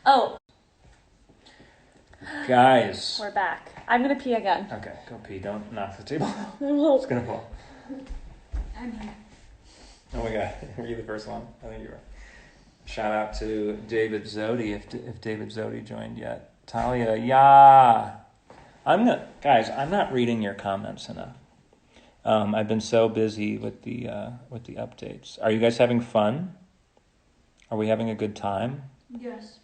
Oh, Guys. we're back. I'm going to pee again. Okay, go pee. Don't knock the table. I will. It's going to fall. I'm here. Oh my God. Were you the first one? I think you were. Shout out to David Zodi, if David Zodi joined yet. Talia, yeah. Guys, I'm not reading your comments enough. I've been so busy with the updates. Are you guys having fun? Are we having a good time? Yes.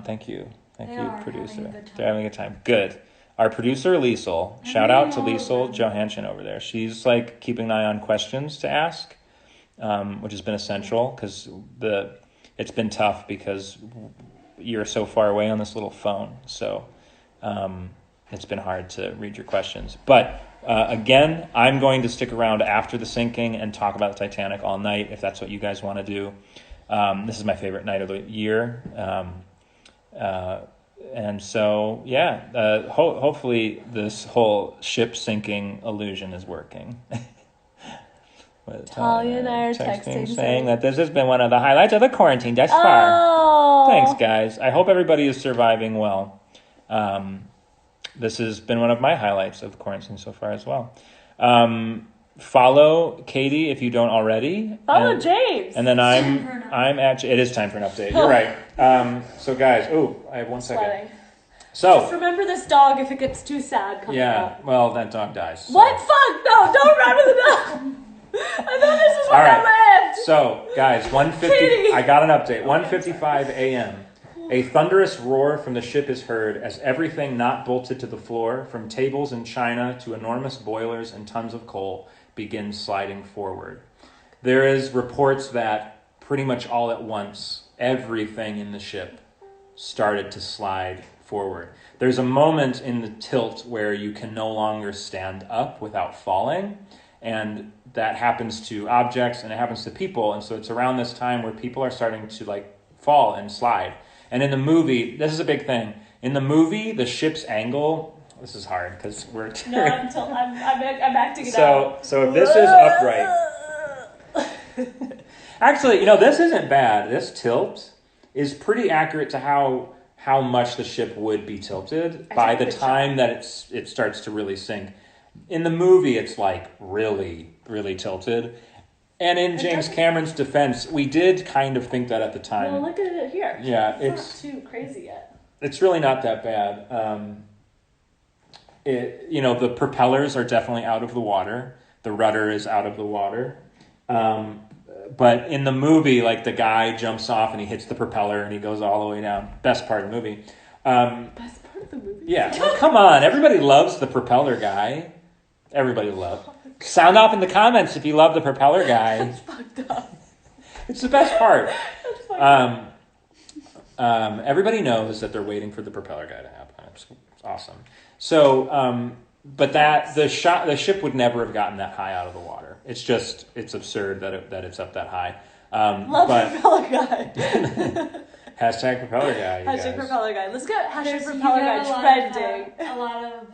Thank you. Thank you, producer. Having a good time. They're having a good time. Good. Our producer, Liesel. Shout out to Liesel Johantgen over there. She's like keeping an eye on questions to ask, which has been essential because it's been tough because you're so far away on this little phone. So it's been hard to read your questions. But again, I'm going to stick around after the sinking and talk about the Titanic all night if that's what you guys want to do. This is my favorite night of the year. And so, yeah, hopefully this whole ship sinking illusion is working. Talia and I are texting saying that this has been one of the highlights of the quarantine thus far. Thanks, guys. I hope everybody is surviving well. This has been one of my highlights of the quarantine so far as well. Follow Katie if you don't already. Follow James. And then I'm actually, it is time for an update. You're right. So guys, I have 1 second. Sweating. So just remember this dog if it gets too sad coming up. Well, that dog dies. So. What? Fuck! No, don't remember the dog. I thought this was when I lived. So, guys, 1:50. I got an update. 1:55 a.m. A thunderous roar from the ship is heard as everything not bolted to the floor, from tables and china to enormous boilers and tons of coal, begins sliding forward. There is reports that pretty much all at once, everything in the ship started to slide forward. There's a moment in the tilt where you can no longer stand up without falling, and that happens to objects and it happens to people. And so it's around this time where people are starting to fall and slide. And in the movie, this is a big thing. In the movie, the ship's angle. This is hard because we're. No, I'm acting it out. So if this is upright. Actually, this isn't bad. This tilt is pretty accurate to how much the ship would be tilted by the time that it starts to really sink. In the movie, it's really, really tilted. And in James Cameron's defense, we did kind of think that at the time. Well, look at it here. Yeah, it's not too crazy yet. It's really not that bad. The propellers are definitely out of the water. The rudder is out of the water. But in the movie, the guy jumps off and he hits the propeller and he goes all the way down. Best part of the movie. Best part of the movie? Yeah. Well, come on. Everybody loves the propeller guy. Everybody loves. Sound off in the comments if you love the propeller guy. That's fucked up. It's the best part. That's fucked up. Everybody knows that they're waiting for the propeller guy to happen. It's awesome. So, but the ship would never have gotten that high out of the water. It's absurd that it's up that high. Propeller guy. Hashtag propeller guy. Hashtag propeller guy. Let's get hashtag You propeller have guy trending. A lot of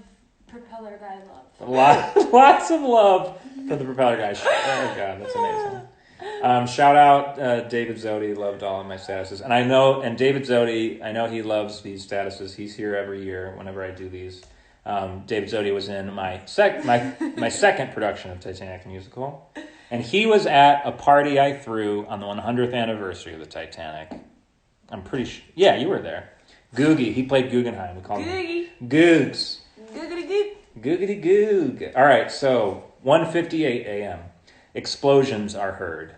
propeller guy love. Lots of love for the propeller guy. Oh God, that's amazing. Shout out David Zodi. Loved all of my statuses, and David Zodi, I know he loves these statuses. He's here every year whenever I do these. David Zodi was in my second production of Titanic musical, and he was at a party I threw on the 100th anniversary of the Titanic. I'm pretty sure. Yeah, you were there. Googie. He played Guggenheim. We called him Googs. Googity goog. Googity goog. All right, so 1:58 a.m. Explosions are heard.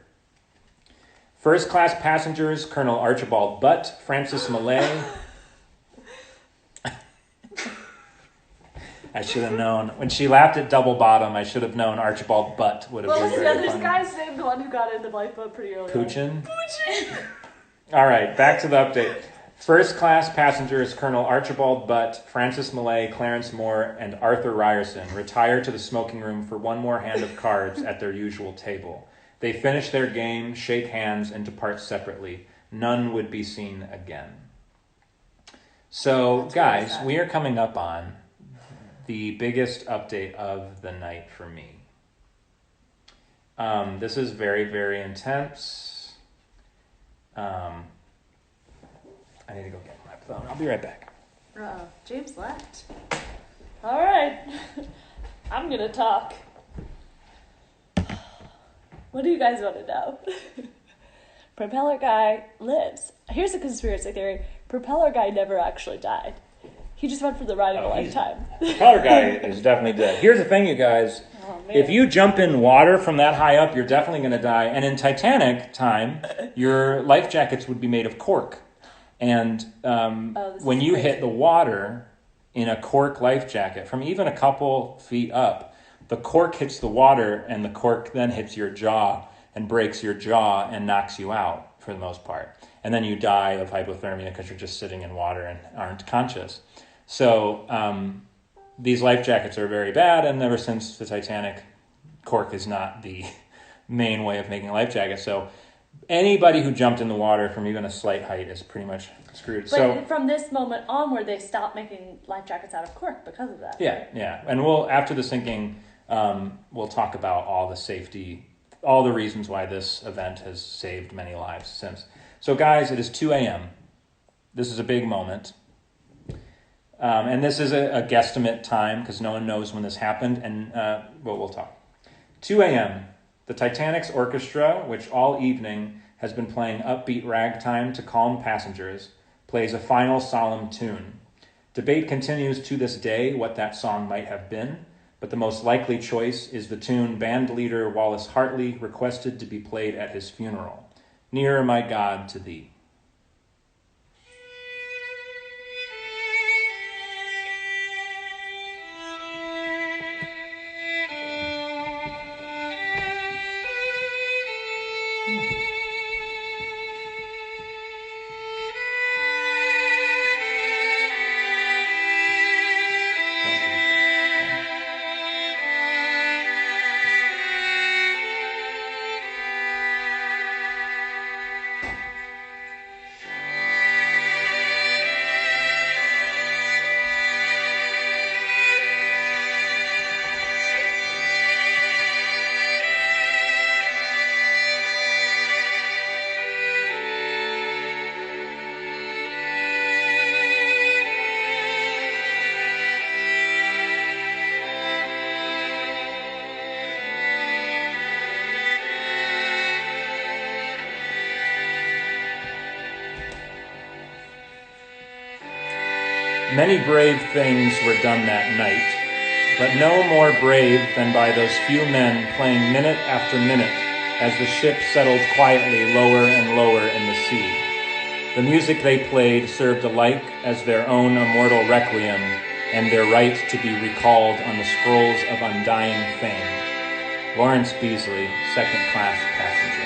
First class passengers Colonel Archibald Butt, Francis Millay. I should have known. When she laughed at Double Bottom, I should have known Archibald Butt would have been very funny. This guy's name, the one who got into lifeboat pretty early. Puchin? All right, back to the update. First class passengers Colonel Archibald Butt, Francis Millay, Clarence Moore, and Arthur Ryerson retire to the smoking room for one more hand of cards at their usual table. They finish their game, shake hands, and depart separately. None would be seen again. So, guys, we are coming up on the biggest update of the night for me. This is very, very intense. I need to go get my phone. I'll be right back. James left. All right. I'm going to talk. What do you guys want to know? Propeller guy lives. Here's a conspiracy theory. Propeller guy never actually died. He just went for the ride of a lifetime. Propeller guy is definitely dead. Here's the thing, you guys. Oh, if you jump in water from that high up, you're definitely going to die. And in Titanic time, your life jackets would be made of cork. And when you hit the water in a cork life jacket, from even a couple feet up, the cork hits the water, and the cork then hits your jaw and breaks your jaw and knocks you out for the most part. And then you die of hypothermia because you're just sitting in water and aren't conscious. So these life jackets are very bad, and ever since the Titanic, cork is not the main way of making a life jacket. So anybody who jumped in the water from even a slight height is pretty much screwed. But from this moment onward, they stopped making life jackets out of cork because of that. Yeah, yeah. And after the sinking, we'll talk about all the safety, all the reasons why this event has saved many lives since. So guys, it is 2 a.m. This is a big moment. And this is a guesstimate time because no one knows when this happened. And we'll talk. 2 a.m. The Titanic's orchestra, which all evening has been playing upbeat ragtime to calm passengers, plays a final solemn tune. Debate continues to this day what that song might have been, but the most likely choice is the tune band leader Wallace Hartley requested to be played at his funeral, "Nearer, My God, to Thee." Many brave things were done that night, but no more brave than by those few men playing minute after minute as the ship settled quietly lower and lower in the sea. The music they played served alike as their own immortal requiem and their right to be recalled on the scrolls of undying fame. Lawrence Beasley, second-class passenger.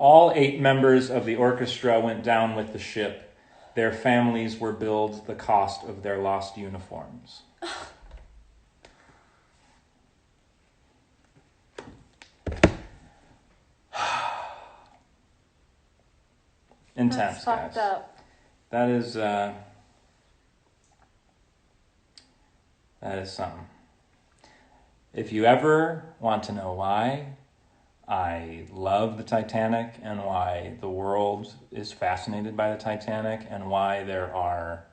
All 8 members of the orchestra went down with the ship. Their families were billed the cost of their lost uniforms. Intense, That's fucked guys. up. That is something. If you ever want to know why I love the Titanic and why the world is fascinated by the Titanic and why there are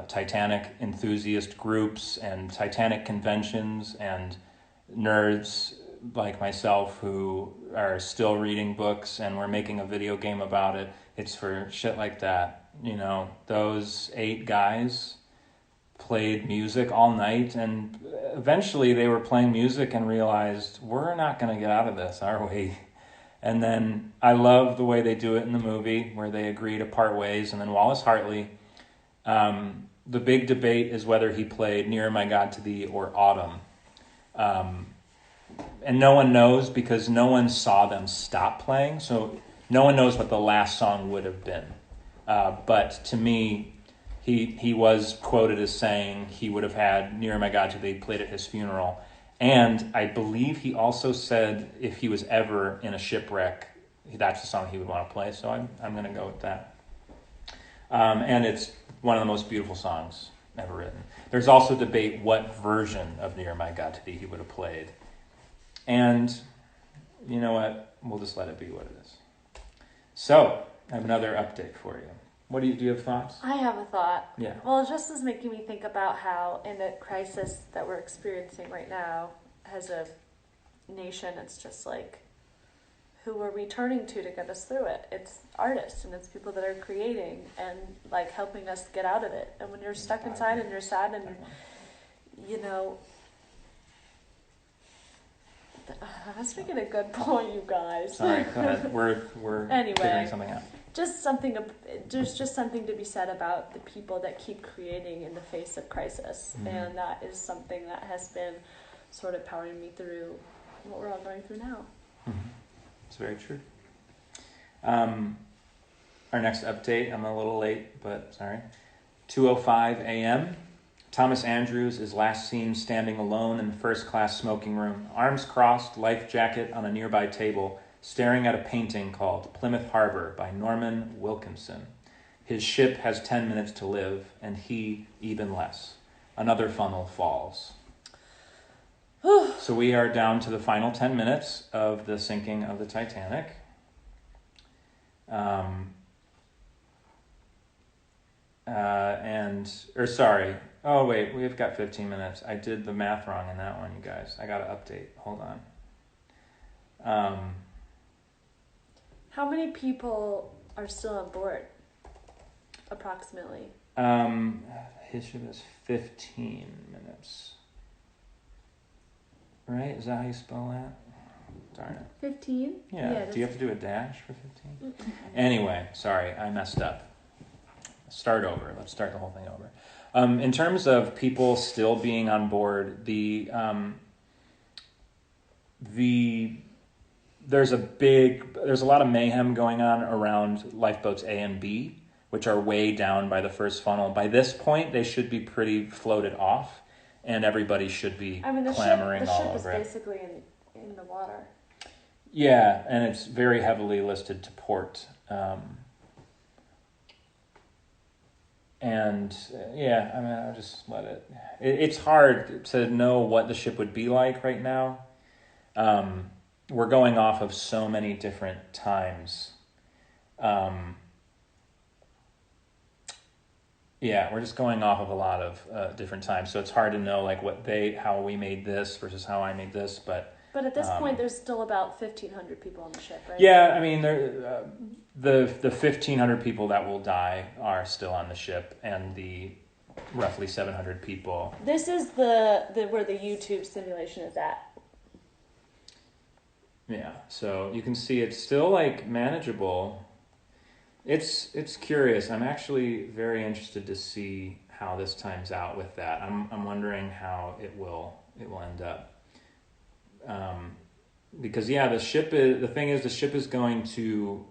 Titanic enthusiast groups and Titanic conventions and nerds like myself who are still reading books and we're making a video game about it. It's for shit like that. You know, those 8 guys played music all night, and eventually they were playing music and realized, we're not going to get out of this, are we? And then I love the way they do it in the movie where they agree to part ways. And then Wallace Hartley, the big debate is whether he played Nearer My God to Thee or Autumn. And no one knows because no one saw them stop playing. So no one knows what the last song would have been. But to me, he was quoted as saying he would have had Nearer My God to Thee played at his funeral. And I believe he also said if he was ever in a shipwreck, that's the song he would want to play. So I'm going to go with that. And it's one of the most beautiful songs ever written. There's also debate what version of Nearer My God to Thee he would have played. And you know what? We'll just let it be what it is. So I have another update for you. What do you have thoughts? I have a thought. Yeah. Well, just is making me think about how in the crisis that we're experiencing right now, as a nation, it's just like, who are we turning to get us through it? It's artists and it's people that are creating and like helping us get out of it. And when you're stuck inside and you're sad and you know, that's making a good point, you guys. Sorry, go ahead. We're anyway, figuring something out. There's just something to be said about the people that keep creating in the face of crisis. Mm-hmm. And that is something that has been sort of powering me through what we're all going through now. Mm-hmm. It's very true. Our next update, I'm a little late, but sorry. 2:05 a.m. Thomas Andrews is last seen standing alone in the first-class smoking room, arms crossed, life jacket on a nearby table, staring at a painting called Plymouth Harbor by Norman Wilkinson. His ship has 10 minutes to live, and he even less. Another funnel falls. So we are down to the final 10 minutes of the sinking of the Titanic. Oh, wait, we've got 15 minutes. I did the math wrong in that one, you guys. I got to update. Hold on. How many people are still on board, approximately? His ship is 15 minutes. Right? Is that how you spell that? Darn it. 15? Yeah. Do you have to do a dash for 15? Mm-hmm. Anyway, sorry, I messed up. Start over. Let's start the whole thing over. In terms of people still being on board, there's a lot of mayhem going on around lifeboats A and B, which are way down by the first funnel. By this point, they should be pretty floated off, and everybody should be clamoring all over it. The ship is basically in the water. Yeah, and it's very heavily listed to port. I'll just let it. It's hard to know what the ship would be like right now. We're going off of so many different times. We're just going off of a lot of different times, so it's hard to know like how we made this versus how I made this. But at this point, there's still about 1,500 people on the ship, right? Yeah, I mean, the 1,500 people that will die are still on the ship, and the roughly 700 people. This is the where the YouTube simulation is at. Yeah, so you can see it's still like manageable. It's curious. I'm actually very interested to see how this times out with that. I'm wondering how it will end up. Because the ship is going to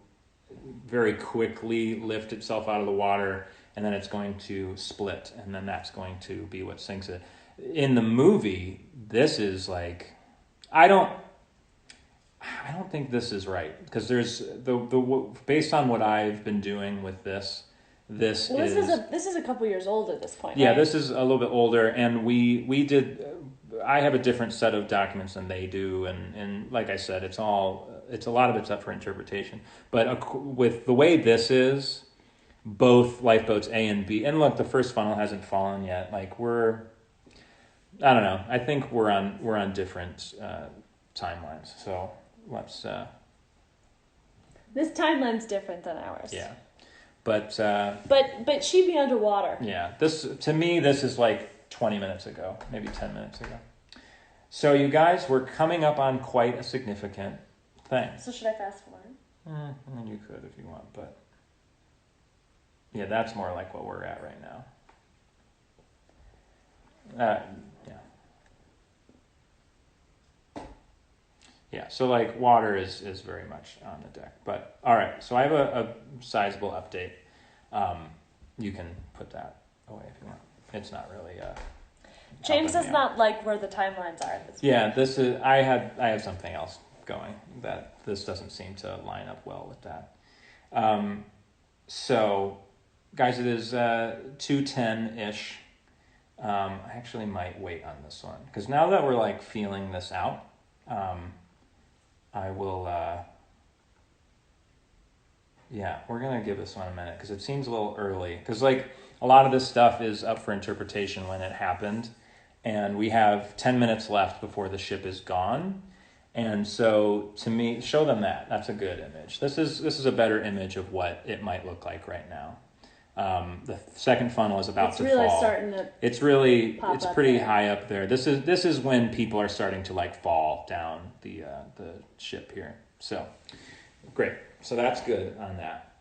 very quickly lift itself out of the water, and then it's going to split, and then that's going to be what sinks it. In the movie, this is like, I don't think this is right, because there's the based on what I've been doing with this is a couple years old at this point. Yeah, right? This is a little bit older, and I have a different set of documents than they do, and like I said, it's a lot of it's up for interpretation. But with the way this is, both lifeboats A and B. And look, the first funnel hasn't fallen yet. Like I don't know. I think we're on different timelines. So let's. This timeline's different than ours. Yeah, but she'd be underwater. Yeah, this is like 20 minutes ago, maybe 10 minutes ago. So you guys, we're coming up on quite a significant thing. So should I fast forward? You could if you want, but yeah, that's more like what we're at right now. Yeah, so like water is very much on the deck. But all right, so I have a sizable update. You can put that away if you want. It's not really James does not like where the timelines are at this point. Yeah, this is I had something else going that this doesn't seem to line up well with that. So guys, it is 2:10-ish. I actually might wait on this one because now that we're like feeling this out, I will, we're going to give this one a minute because it seems a little early. Because, like, a lot of this stuff is up for interpretation when it happened. And we have 10 minutes left before the ship is gone. And so, to me, show them that. That's a good image. This is a better image of what it might look like right now. The second funnel is about to fall. It's really starting to it's pretty high up there. This is when people are starting to like fall down the ship here. So great. So that's good on that.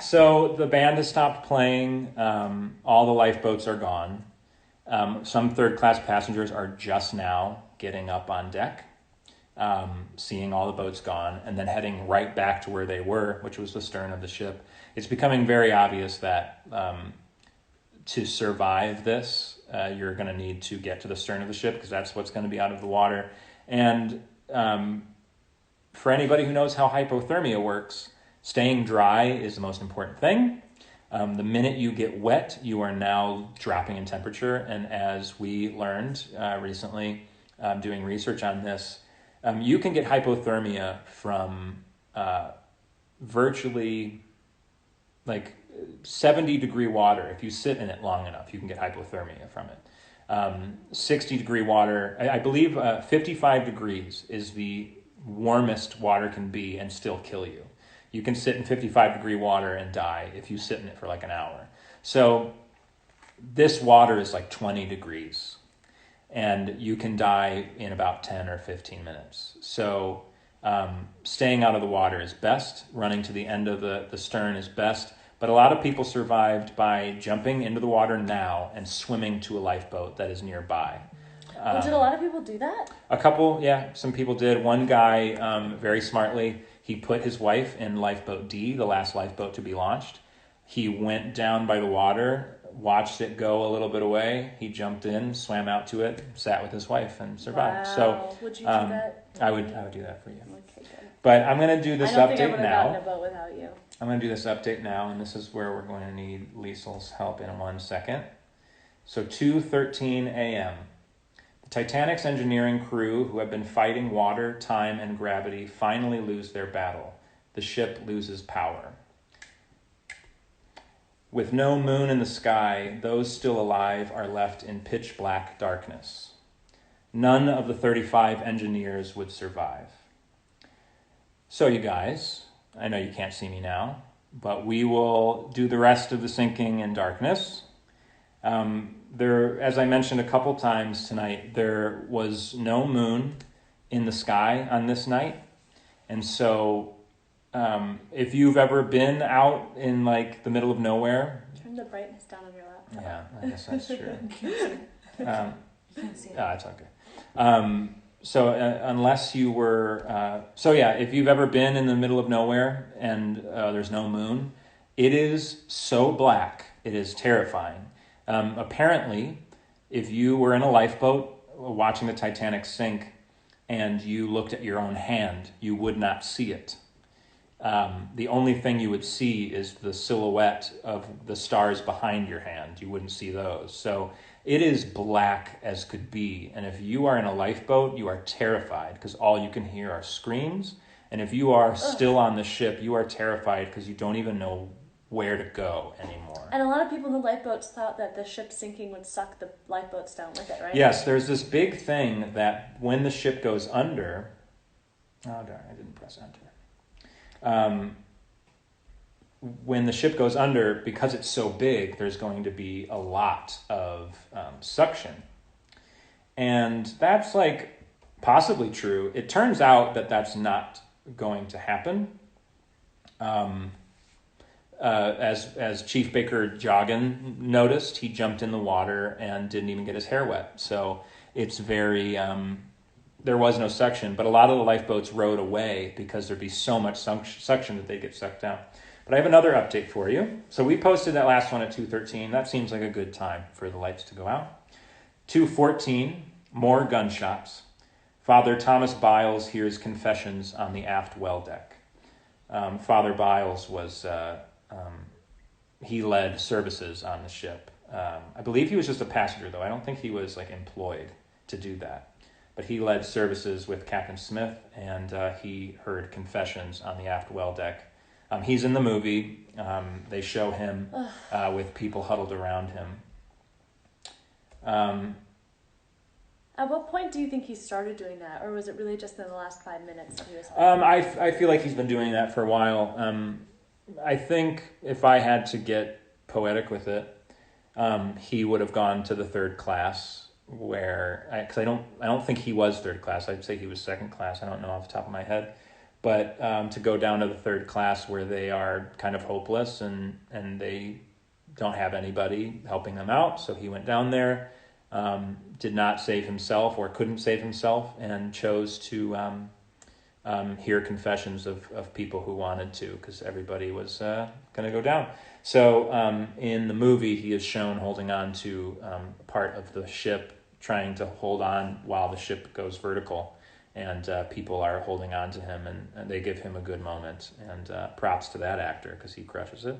So the band has stopped playing. All the lifeboats are gone. Some third-class passengers are just now getting up on deck. Seeing all the boats gone and then heading right back to where they were, which was the stern of the ship. It's becoming very obvious that to survive this, you're going to need to get to the stern of the ship because that's what's going to be out of the water. And for anybody who knows how hypothermia works, staying dry is the most important thing. The minute you get wet, you are now dropping in temperature. And as we learned recently doing research on this, you can get hypothermia from virtually like 70-degree water. If you sit in it long enough, you can get hypothermia from it. 60-degree water, I believe 55 degrees is the warmest water can be and still kill you. You can sit in 55-degree water and die if you sit in it for like an hour. So this water is like 20 degrees. And you can die in about 10 or 15 minutes. So staying out of the water is best. Running to the end of the stern is best. But a lot of people survived by jumping into the water now and swimming to a lifeboat that is nearby. Did a lot of people do that? A couple, yeah. Some people did. One guy, very smartly, he put his wife in lifeboat D, the last lifeboat to be launched. He went down by the water, watched it go a little bit away. He jumped in, swam out to it, sat with his wife, and survived. Wow. So, would you do that? I would do that for you. Okay, good. But I'm going to do this update now. I don't think I would have gotten a boat without you. I'm going to do this update now, and this is where we're going to need Liesel's help in 1 second. So 2:13 a.m. The Titanic's engineering crew, who have been fighting water, time, and gravity, finally lose their battle. The ship loses power. With no moon in the sky, those still alive are left in pitch black darkness. None of the 35 engineers would survive. So you guys, I know you can't see me now, but we will do the rest of the sinking in darkness. As I mentioned a couple times tonight, there was no moon in the sky on this night. And so if you've ever been out in like the middle of nowhere. Turn the brightness down on your laptop. Yeah, I guess that's true. You can't see it. It's okay. So unless you were, if you've ever been in the middle of nowhere and there's no moon, it is so black, it is terrifying. Apparently, if you were in a lifeboat watching the Titanic sink and you looked at your own hand, you would not see it. The only thing you would see is the silhouette of the stars behind your hand. You wouldn't see those. So it is black as could be. And if you are in a lifeboat, you are terrified because all you can hear are screams And if you are still on the ship, you are terrified because you don't even know where to go anymore. And a lot of people in the lifeboats thought that the ship sinking would suck the lifeboats down with it, right? Yes, there's this big thing that when the ship goes under... Oh, darn, I didn't press enter. When the ship goes under, because it's so big, there's going to be a lot of suction. And that's like possibly true. It turns out that that's not going to happen. As Chief Baker Joggin noticed, he jumped in the water and didn't even get his hair wet. So it's very, there was no suction, but a lot of the lifeboats rowed away because there'd be so much suction that they'd get sucked down. But I have another update for you. So we posted that last one at 2:13. That seems like a good time for the lights to go out. 2:14, more gunshots. Father Thomas Biles hears confessions on the aft well deck. Father Biles was, he led services on the ship. I believe he was just a passenger, though. I don't think he was like employed to do that. But he led services with Captain Smith, and he heard confessions on the aft well deck. He's in the movie. They show him with people huddled around him. At what point do you think he started doing that? Or was it really just in the last 5 minutes that he was... I feel like he's been doing that for a while. I think if I had to get poetic with it, he would have gone to the third class because I don't think he was third class. I'd say he was second class. I don't know off the top of my head. But to go down to the third class where they are kind of hopeless and they don't have anybody helping them out. So he went down there, did not save himself or couldn't save himself, and chose to hear confessions of people who wanted to, because everybody was going to go down. So in the movie, he is shown holding on to part of the ship, trying to hold on while the ship goes vertical. And people are holding on to him, and they give him a good moment. And props to that actor, because he crushes it,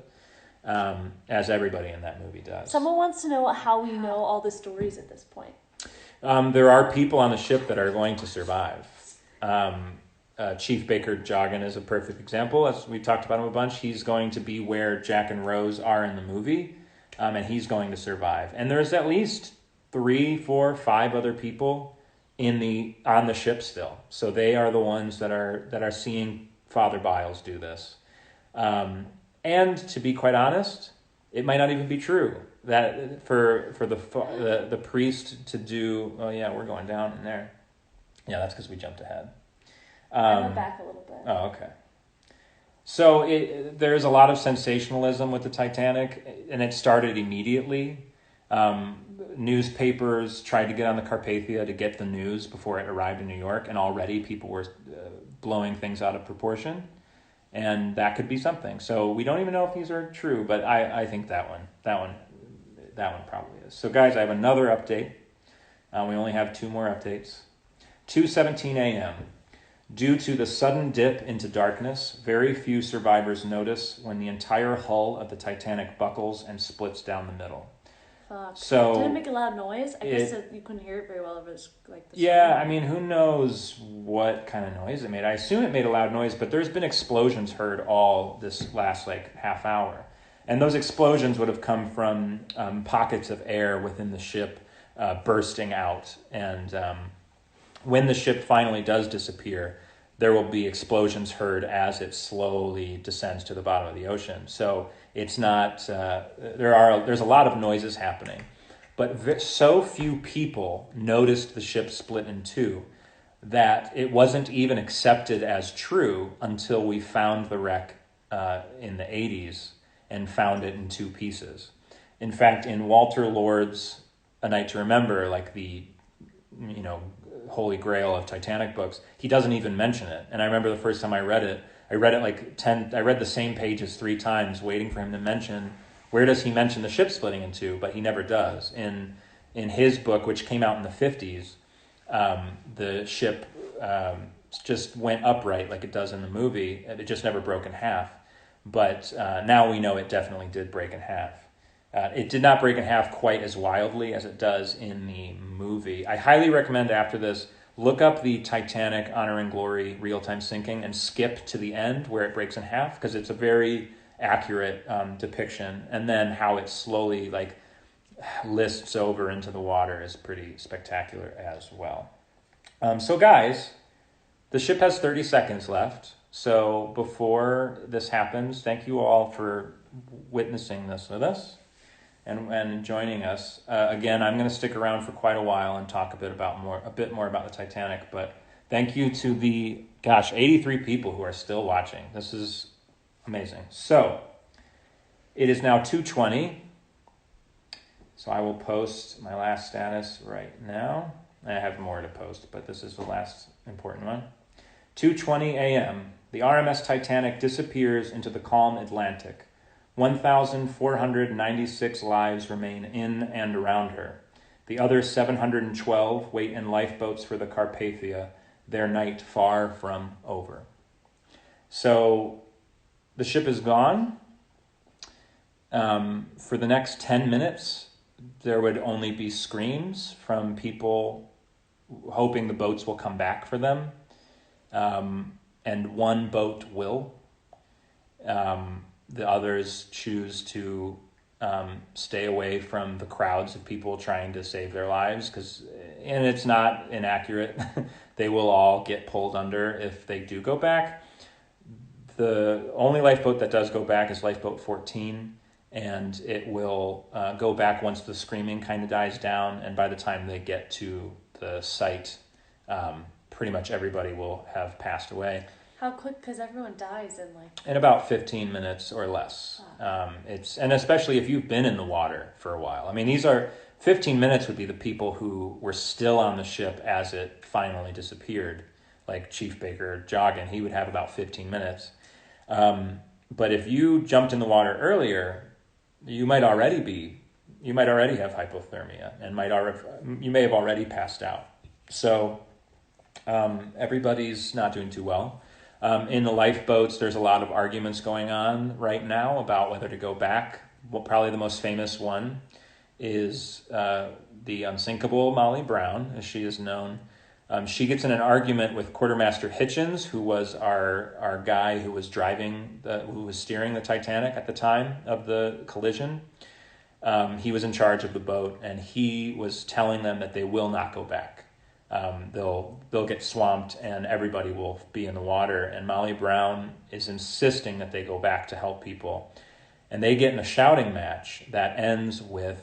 as everybody in that movie does. Someone wants to know how we know all the stories at this point. There are people on the ship that are going to survive. Chief Baker Joggin is a perfect example. As we talked about him a bunch, he's going to be where Jack and Rose are in the movie, and he's going to survive. And there's at least 3, 4, 5 other people on the ship still. So they are the ones that are seeing Father Biles do this. And to be quite honest, it might not even be true that for the priest to do. Oh yeah, we're going down in there. Yeah, that's because we jumped ahead. I went back a little bit. Oh, okay. So there's a lot of sensationalism with the Titanic, and it started immediately. Newspapers tried to get on the Carpathia to get the news before it arrived in New York, and already people were blowing things out of proportion, and that could be something. So we don't even know if these are true, but I think that one probably is. So guys, I have another update. We only have 2 more updates. 2:17 a.m. Due to the sudden dip into darkness, very few survivors notice when the entire hull of the Titanic buckles and splits down the middle. Fuck. So did it make a loud noise? I guess you couldn't hear it very well over the yeah, I mean, who knows what kind of noise it made. I assume it made a loud noise, but there's been explosions heard all this last half hour. And those explosions would have come from pockets of air within the ship bursting out. And when the ship finally does disappear, there will be explosions heard as it slowly descends to the bottom of the ocean. So it's not, there's a lot of noises happening, but so few people noticed the ship split in 2 that it wasn't even accepted as true until we found the wreck in the 80s and found it in 2 pieces. In fact, in Walter Lord's A Night to Remember, like the, holy grail of Titanic books, he doesn't even mention it. And I remember the first time I read it I read the same pages 3 times waiting for him to mention, where does he mention the ship splitting in 2, but he never does. In his book, which came out in the 50s, the ship just went upright like it does in the movie. It just never broke in half. But now we know it definitely did break in half. It did not break in half quite as wildly as it does in the movie. I highly recommend after this, look up the Titanic Honor and Glory real-time sinking and skip to the end where it breaks in half, because it's a very accurate depiction. And then how it slowly like lists over into the water is pretty spectacular as well. So guys, the ship has 30 seconds left. So before this happens, thank you all for witnessing this with us and joining us. Again, I'm going to stick around for quite a while and talk a bit more about the Titanic. But thank you to the 83 people who are still watching. This is amazing. So it is now 2:20. So I will post my last status right now. I have more to post, but this is the last important one. 2:20 a.m. The RMS Titanic disappears into the calm Atlantic. 1,496 lives remain in and around her. The other 712 wait in lifeboats for the Carpathia, their night far from over. So the ship is gone. For the next 10 minutes, there would only be screams from people hoping the boats will come back for them. And one boat will. The others choose to stay away from the crowds of people trying to save their lives, and it's not inaccurate. They will all get pulled under if they do go back. The only lifeboat that does go back is lifeboat 14, and it will go back once the screaming kind of dies down, and by the time they get to the site, pretty much everybody will have passed away. How quick? Because everyone dies in about 15 minutes or less. And especially if you've been in the water for a while. I mean, 15 minutes would be the people who were still on the ship as it finally disappeared, like Chief Baker Joggin. He would have about 15 minutes. But if you jumped in the water earlier, you might already have hypothermia, and you may have already passed out. So everybody's not doing too well. In the lifeboats, there's a lot of arguments going on right now about whether to go back. Well, probably the most famous one is the Unsinkable Molly Brown, as she is known. She gets in an argument with Quartermaster Hitchens, who was our guy who was who was steering the Titanic at the time of the collision. He was in charge of the boat, and he was telling them that they will not go back. They'll get swamped and everybody will be in the water. And Molly Brown is insisting that they go back to help people. And they get in a shouting match that ends with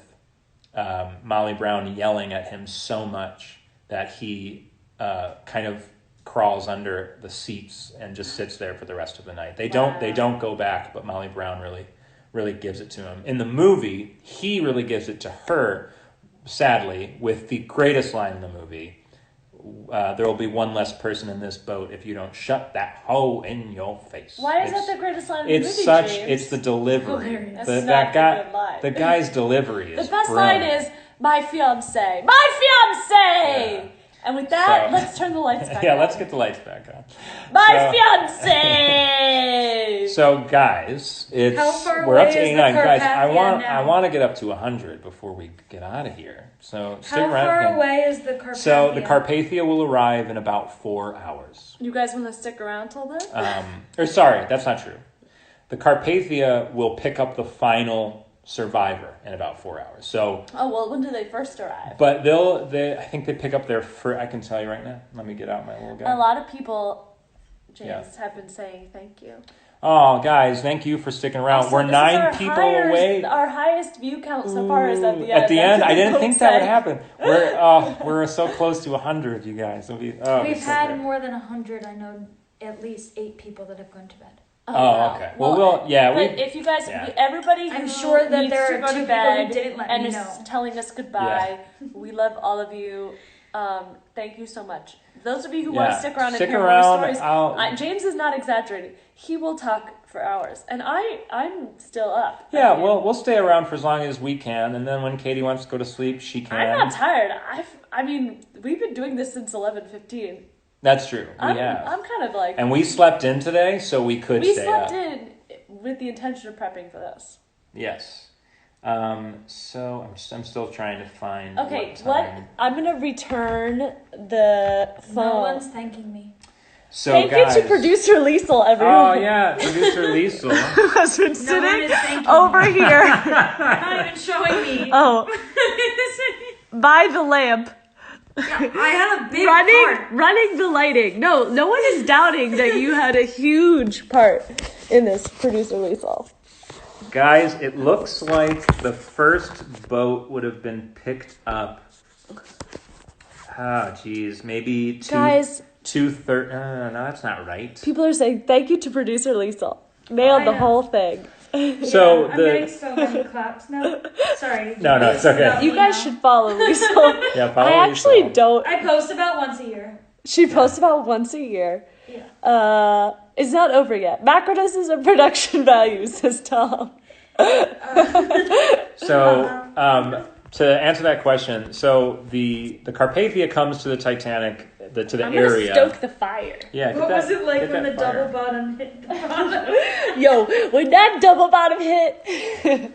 Molly Brown yelling at him so much that he kind of crawls under the seats and just sits there for the rest of the night. They don't go back, but Molly Brown really gives it to him. In the movie, he really gives it to her, sadly, with the greatest line in the movie. There will be one less person in this boat if you don't shut that hole in your face. Why is that the greatest line in the movie, James? It's the delivery. That's not a good line. The guy's delivery is the best brilliant. line is, my fiancé. My fiancé! Yeah. And with that, let's turn the lights back on. Yeah, let's get the lights back on. My fiancé! So guys, we're up to 89. Guys, I want to get up to 100 before we get out of here. So stick around. How far away is the Carpathia? So the Carpathia will arrive in about 4 hours. You guys want to stick around till then? Sorry, that's not true. The Carpathia will pick up the final survivor in about 4 hours. So. Oh well, when do they first arrive? But I think they pick up their first. I can tell you right now. Let me get out my little guy. A lot of people, James, have been saying thank you. Oh, guys, thank you for sticking around. Also, we're 9 people away. Our highest view count so far is at the end. At the end, I didn't think that would happen. We're so close to 100, you guys. We've had more than 100. I know at least 8 people that have gone to bed. Oh, okay. But if you guys, everybody, I'm sure that there are 2 people who didn't let me know, and is telling us goodbye. Yeah. We love all of you. Thank you so much. Those of you who want to stick around and hear more stories, James is not exaggerating. He will talk for hours, and I'm still up. Yeah, we'll stay around for as long as we can, and then when Katie wants to go to sleep, she can. I'm not tired. I mean, we've been doing this since 11:15. That's true. I'm kind of like... And we slept in today, so we could stay up. We slept in with the intention of prepping for this. Yes. So I'm still trying to find. Okay, what time. I'm gonna return the phone. No one's thanking me. So Thank guys, you to producer Liesel, everyone. Oh yeah, producer Liesel. Has been No one sitting is thanking over me. here. Not even showing me. Oh, by the lamp. Yeah, I had a big part. Running the lighting. No one is doubting that you had a huge part in this, producer Liesel. Guys, it looks like the first boat would have been picked up. Maybe Guys, 2:30. No, that's not right. people are saying thank you to producer Liesel. Nailed the whole thing. So I'm getting so many claps now. Sorry. No, it's okay. You guys should follow Liesel. Yeah, follow I actually Liesel. don't. I post about once a year. She posts about once a year. Yeah. It's not over yet. Macrodoses and production value, says Tom. So, to answer that question, so the Carpathia comes to the Titanic, to the I'm area. gonna stoke the fire. Yeah. What was it like get when the that fire. double bottom hit the bottom? Yo, when that double bottom hit.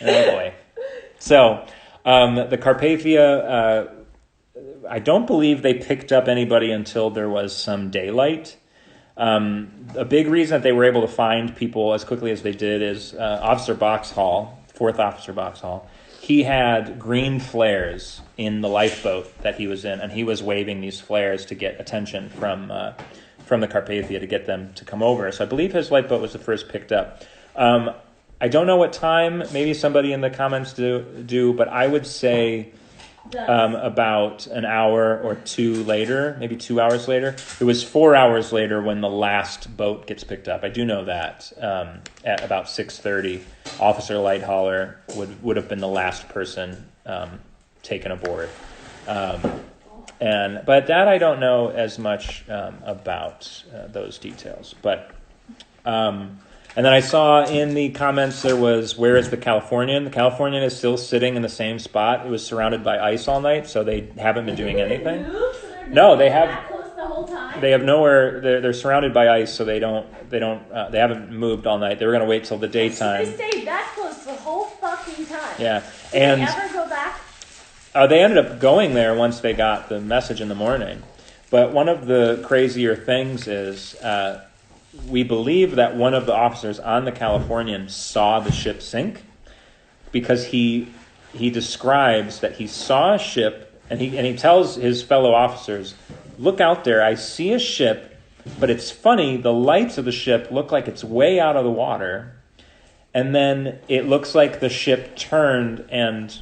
Oh boy. So, the Carpathia, I don't believe they picked up anybody until there was some daylight. A big reason that they were able to find people as quickly as they did is Officer Boxhall, 4th Officer Boxhall. He had green flares in the lifeboat that he was in, and he was waving these flares to get attention from the Carpathia to get them to come over. So I believe his lifeboat was the first picked up. I don't know what time. Maybe somebody in the comments do, but I would say about an hour or two later, maybe 2 hours later. It was 4 hours later when the last boat gets picked up. I do know that at about 6:30, Officer Lighthaller would have been the last person taken aboard. But that I don't know as much about those details. But and then I saw in the comments there was, where is the Californian? The Californian is still sitting in the same spot. It was surrounded by ice all night, so they haven't been doing anything. No, they have. They have nowhere. They're surrounded by ice, so they haven't moved all night. They were going to wait till the daytime. They stayed that close the whole fucking time. Yeah, Did they ever go back? They ended up going there once they got the message in the morning. But one of the crazier things is we believe that one of the officers on the Californian saw the ship sink, because he describes that he saw a ship, and he tells his fellow officers, look out there, I see a ship, but it's funny, the lights of the ship look like it's way out of the water, and then it looks like the ship turned and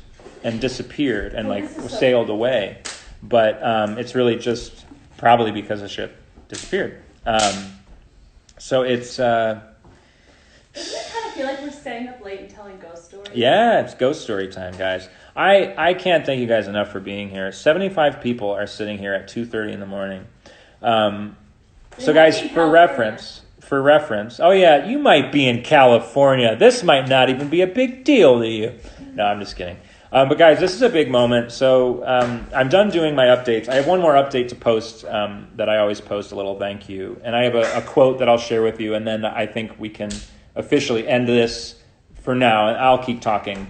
disappeared and sailed away. But it's really just probably because the ship disappeared. So it's... Doesn't it kind of feel like we're staying up late and telling ghost stories? Yeah, it's ghost story time, guys. I can't thank you guys enough for being here. 75 people are sitting here at 2:30 in the morning. So guys, for reference, oh yeah, you might be in California. This might not even be a big deal to you. No, I'm just kidding. But guys, this is a big moment. So I'm done doing my updates. I have one more update to post that I always post, a little thank you. And I have a quote that I'll share with you, and then I think we can officially end this for now. And I'll keep talking,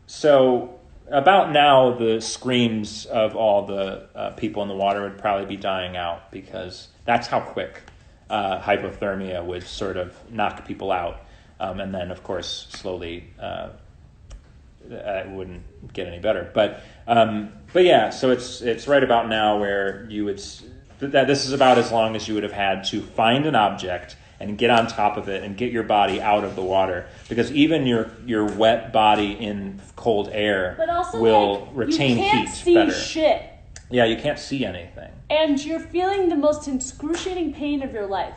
so about now, the screams of all the people in the water would probably be dying out, because that's how quick hypothermia would sort of knock people out. And then, of course, slowly it wouldn't get any better. But yeah, so it's right about now where you would... that this is about as long as you would have had to find an object and get on top of it and get your body out of the water, because even your wet body in cold air will retain heat better. You can't see shit. Yeah, you can't see anything. And you're feeling the most excruciating pain of your life.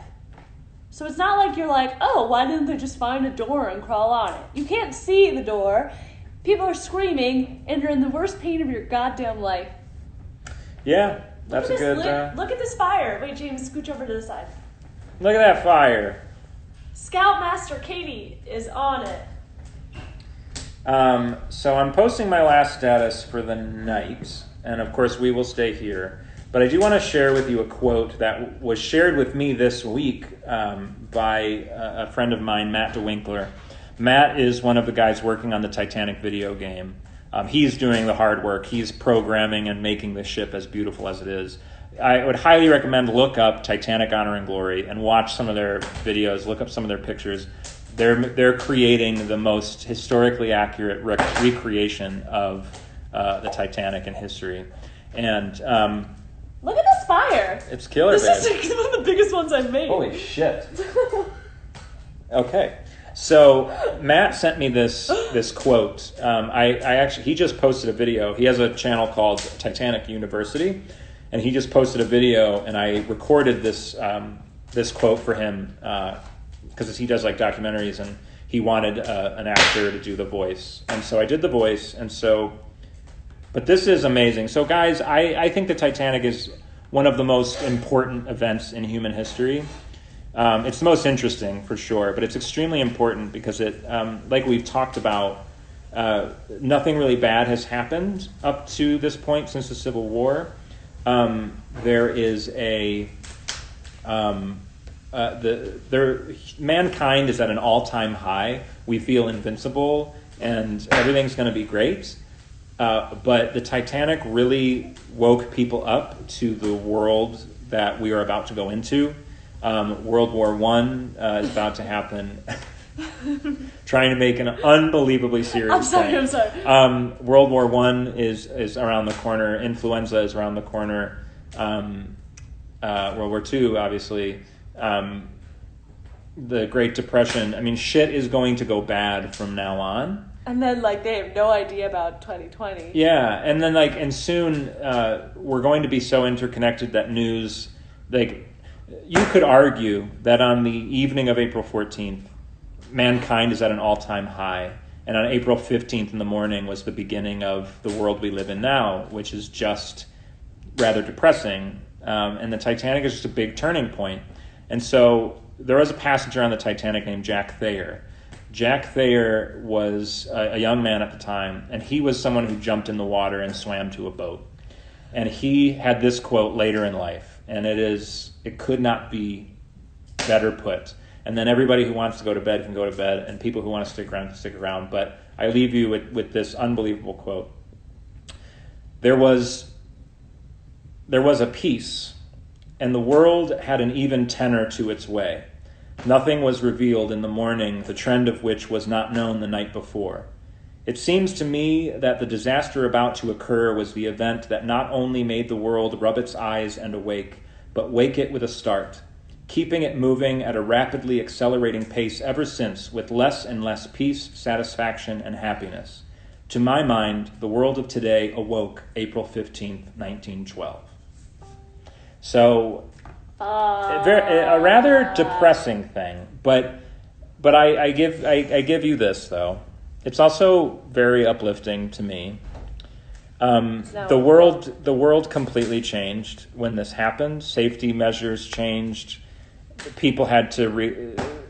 So it's not like you're like, oh, why didn't they just find a door and crawl on it? You can't see the door. People are screaming, and you're in the worst pain of your goddamn life. Yeah, that's a good... Look at this fire. Wait, James, scooch over to the side. Look at that fire. Scoutmaster Katie is on it. So I'm posting my last status for the night, and of course we will stay here. But I do want to share with you a quote that was shared with me this week by a friend of mine, Matt DeWinkler. Matt is one of the guys working on the Titanic video game. He's doing the hard work. He's programming and making the ship as beautiful as it is. I would highly recommend look up Titanic Honor and Glory and watch some of their videos, look up some of their pictures. They're creating the most historically accurate recreation of the Titanic in history. And look at this fire. It's killer, This babe. is one of the biggest ones I've made. Holy shit. Okay. So Matt sent me this quote. I actually, he just posted a video. He has a channel called Titanic University, and he just posted a video, and I recorded this quote for him because he does like documentaries, and he wanted an actor to do the voice, and so I did the voice, and so. But this is amazing. So guys, I think the Titanic is one of the most important events in human history. It's the most interesting for sure, but it's extremely important because it, like we've talked about, nothing really bad has happened up to this point since the Civil War. There is mankind is at an all-time high. We feel invincible and everything's going to be great. But the Titanic really woke people up to the world that we are about to go into. World War I is about to happen. Trying to make an unbeliebly serious thing. I'm sorry. World War I is around the corner. Influenza is around the corner. World War II, obviously. The Great Depression. I mean, shit is going to go bad from now on. And then, they have no idea about 2020. Yeah, and then, and soon we're going to be so interconnected that news, you could argue that on the evening of April 14th, mankind is at an all-time high, and on April 15th in the morning was the beginning of the world we live in now, which is just rather depressing, and the Titanic is just a big turning point. And so there was a passenger on the Titanic named Jack Thayer. Jack Thayer was a young man at the time, and he was someone who jumped in the water and swam to a boat. And he had this quote later in life, and it could not be better put. And then everybody who wants to go to bed can go to bed, and people who want to stick around can stick around. But I leave you with this unbelievable quote. There was a peace, and the world had an even tenor to its way. Nothing was revealed in the morning, the trend of which was not known the night before. It seems to me that the disaster about to occur was the event that not only made the world rub its eyes and awake, but wake it with a start, keeping it moving at a rapidly accelerating pace ever since, with less and less peace, satisfaction, and happiness. To my mind, the world of today awoke April 15th, 1912. So, a rather depressing thing, but I give you this though. It's also very uplifting to me. The world completely changed when this happened. Safety measures changed. People had to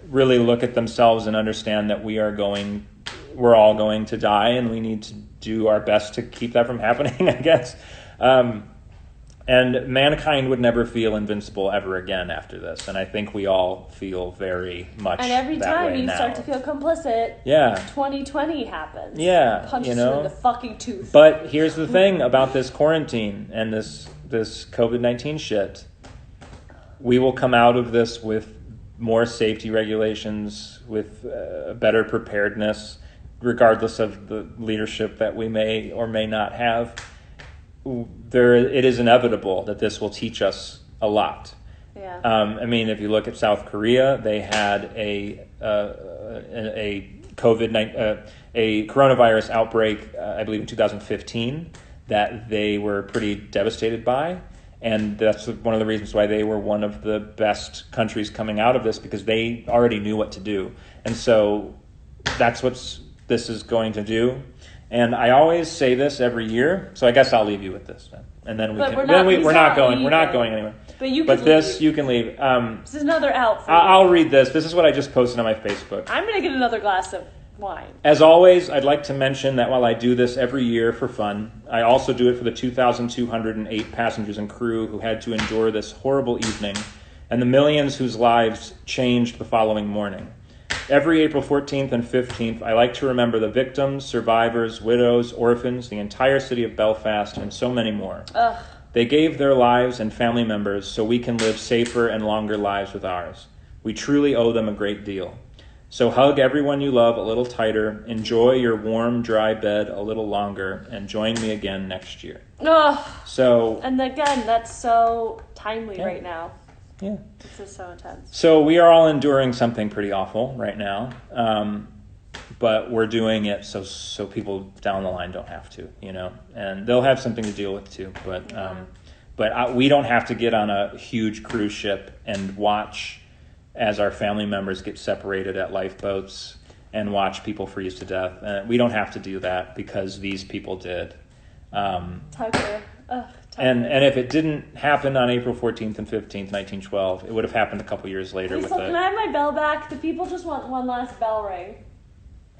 really look at themselves and understand that we're all going to die, and we need to do our best to keep that from happening, I guess. And mankind would never feel invincible ever again after this. And I think we all feel very much that way now. And every time you start to feel complicit, 2020 happens. Yeah. Punches you in the fucking tooth. But here's the thing about this quarantine and this COVID-19 shit. We will come out of this with more safety regulations, with better preparedness, regardless of the leadership that we may or may not have. It is inevitable that this will teach us a lot. Yeah. I mean, if you look at South Korea, they had a coronavirus outbreak, I believe in 2015, that they were pretty devastated by, and that's one of the reasons why they were one of the best countries coming out of this, because they already knew what to do. And so that's what this is going to do. And I always say this every year, so I guess I'll leave you with this, and then we're not going anywhere. But this you can leave. This is another out. I'll read this. This is what I just posted on my Facebook. I'm gonna get another glass of wine. As always, I'd like to mention that while I do this every year for fun, I also do it for the 2,208 passengers and crew who had to endure this horrible evening and the millions whose lives changed the following morning. Every April 14th and 15th, I like to remember the victims, survivors, widows, orphans, the entire city of Belfast, and so many more. Ugh. They gave their lives and family members so we can live safer and longer lives with ours. We truly owe them a great deal. So hug everyone you love a little tighter, enjoy your warm, dry bed a little longer, and join me again next year. Ugh. So, And again, that's so timely right now. yeah. This is so intense. So we are all enduring something pretty awful right now, but we're doing it so people down the line don't have to, and they'll have something to deal with too. But we don't have to get on a huge cruise ship and watch as our family members get separated at lifeboats and watch people freeze to death. We don't have to do that because these people did. Tucker. Ugh. And if it didn't happen on April 14th and 15th, 1912, it would have happened a couple years later. Please, can I have my bell back? The people just want one last bell ring.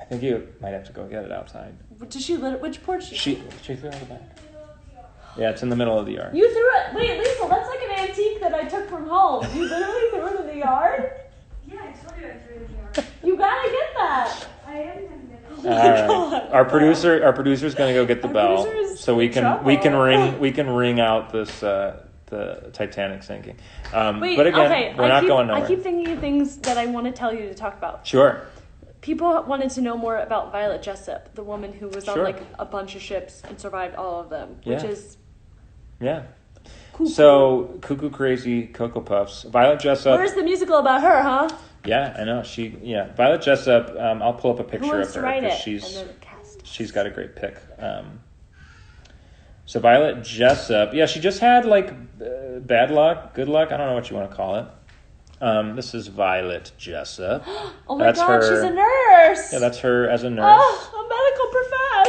I think you might have to go get it outside. Did she? Which port did She threw it out the back. Yeah, it's in the middle of the yard. You threw it. Wait, Lisa, that's like an antique that I took from home. You literally threw it in the yard. Yeah, I told you I threw it in the yard. You gotta get that. I am gonna get it. All right. Our producer's gonna go get the bell, producer is so we in can trouble. we can ring out this the Titanic sinking. Wait, but again, okay. we're not going nowhere. I keep thinking of things that I want to tell you to talk about. Sure. People wanted to know more about Violet Jessop, the woman who was on Sure. like a bunch of ships and survived all of them, which Yeah. is Yeah. cool. So Cuckoo Crazy Cocoa Puffs. Violet Jessop. Where's the musical about her, huh? Yeah, I know. Violet Jessop. I'll pull up a Who picture wants of to her write because it? And then cast. she's got a great pick. So Violet Jessop, yeah, she just had like bad luck, good luck. I don't know what you want to call it. This is Violet Jessop. Oh my That's God, her- she's a nurse. Yeah, that's her as a nurse. Oh, a medical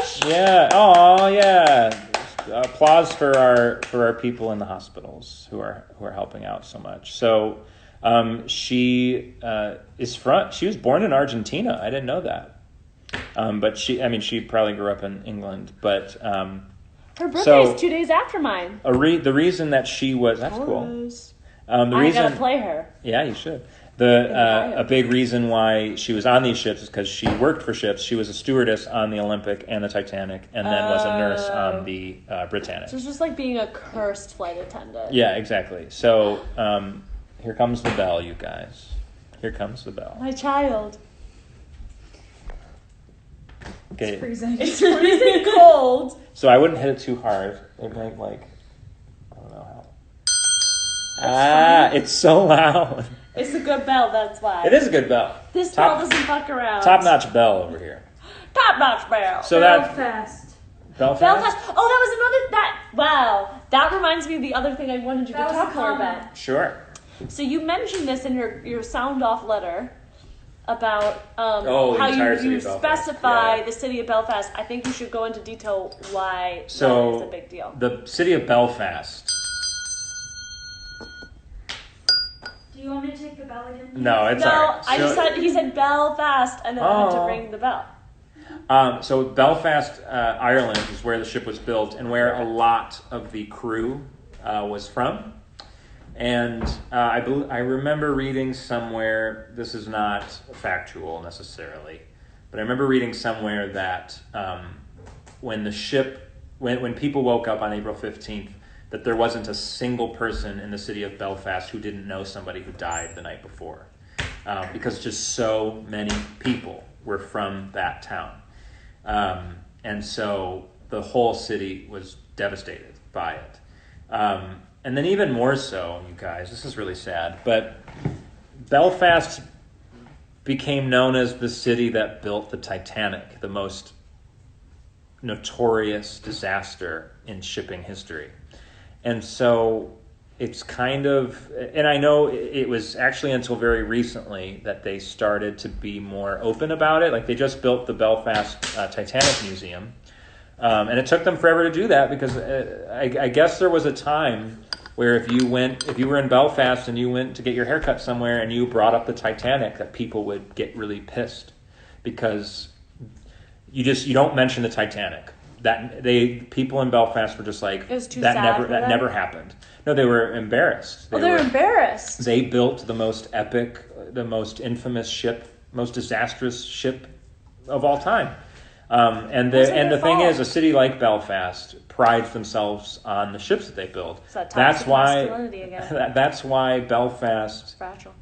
profession. Yeah. Oh, yeah. Applause for our people in the hospitals who are helping out so much. So, she she was born in Argentina. I didn't know that. But she probably grew up in England. But Her birthday is 2 days after mine. the reason that she was that's cool. I gotta play her. Yeah, you should. A big reason why she was on these ships is because she worked for ships. She was a stewardess on the Olympic and the Titanic, and then was a nurse on the Britannic. So it's just like being a cursed flight attendant. Yeah, exactly. So here comes the bell, you guys. Here comes the bell. My child. Okay. Freezing. It's freezing cold. So I wouldn't hit it too hard. It might I don't know how. It's so loud. It's a good bell, that's why. It is a good bell. This bell doesn't fuck around. Top-notch bell over here. Top-notch bell. So that Belfast. Belfast. Oh, that reminds me of the other thing I wanted you to That was talk a more comment. about. Sure. So you mentioned this in your sound-off letter about the how entire city you of Belfast. specify Yeah. the city of Belfast. I think you should go into detail why So that is a big deal. the city of Belfast. Do you want me to take the bell again? No, it's No, alright. I just said he said Belfast, and then I had to Oh. ring the bell. So Belfast, Ireland, is where the ship was built and where a lot of the crew was from. And I remember reading somewhere, this is not factual necessarily, but I remember reading somewhere that when people woke up on April 15th, that there wasn't a single person in the city of Belfast who didn't know somebody who died the night before. Because just so many people were from that town. And so the whole city was devastated by it. And then even more so, you guys, this is really sad, but Belfast became known as the city that built the Titanic, the most notorious disaster in shipping history. And so it's kind of, and I know it was actually until very recently that they started to be more open about it. Like they just built the Belfast Titanic Museum. And it took them forever to do that because I guess there was a time where if you were in Belfast and you went to get your haircut somewhere and you brought up the Titanic, that people would get really pissed because you don't mention the Titanic. People in Belfast were just like, it was too sad that never happened. No, they were embarrassed. They were embarrassed. They built the most epic, the most infamous ship, most disastrous ship of all time. And the thing is, a city like Belfast prides themselves on the ships that they build. That's why Belfast